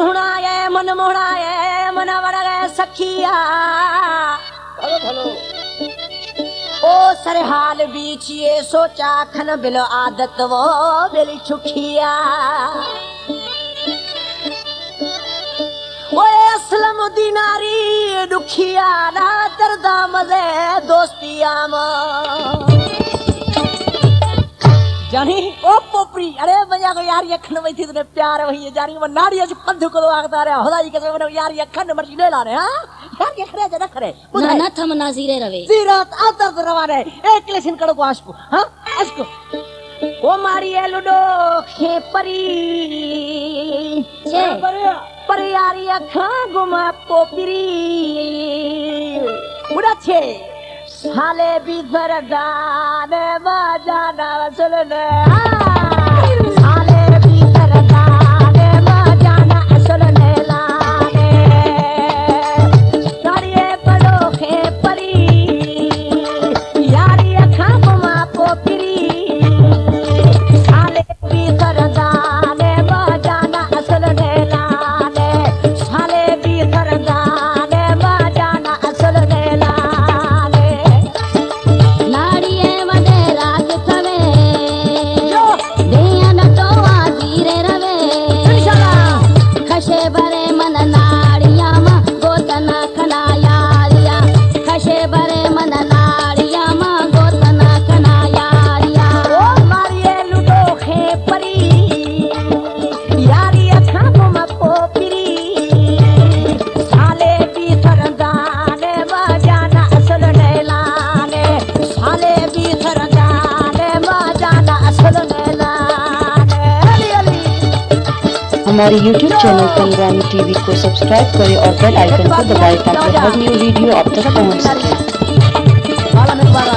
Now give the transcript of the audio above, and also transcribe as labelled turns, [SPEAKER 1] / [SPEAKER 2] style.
[SPEAKER 1] सुना है मन मोड़ा है मन बड़ा गए सखिया ओ सरहाल बीचिए सोचा खन बिलो आदत वो बिल छुखिया वो असलम दीनारी दुखिया ना दर्दा मजे दोस्तिया जानी ओ पोपरी अरे भैया को यार ये खन वही थी तुने प्यार वही है जानी वो नारिया से पंध को आगता रे खुदा जी के बनो यार ये खन मर्जी ले ला रे हां यार ये खरे जरा खरे
[SPEAKER 2] ना ना थम ना जीरे रवे
[SPEAKER 1] जीरत आतर रवाने एक लेसन कड़ो को आसको हां आसको ओ मारी ए लुडो खे परी
[SPEAKER 2] छे
[SPEAKER 1] पर यारी अखा गुमा पोपरी उड़ा छे साले बिधर गाने बजाना सुनने साले बिधर गाने बजाना सुनने लाने तारिये बड़ो खे परी यारी अखा गुमा पोपरी साले बिधर गाने बजाना सुनने लाने साले बिधर गाने बजाना सुनने लाने
[SPEAKER 2] नाड़िये मदे राग थवे दिया न तो आजीरे रवे खशे भरे मन नाड़िया मा गोतना खना यारिया खशे भरे मन नाड़िया मा गोतना खना यारिया
[SPEAKER 1] ओ मारिये लुडो खे परी यारी अखा गुमा पोपरी साले बिधर गाने बजाना सुनने लाने साले बिधर गाने बजाना सुनने लाने अली अली
[SPEAKER 3] हमारे YouTube चैनल पंगरानी टीवी को सब्सक्राइब करें और बेल आइकन को दबाएं ताकि हर न्यू वीडियो आप तक पहुंच सके।
[SPEAKER 1] वाला में बारा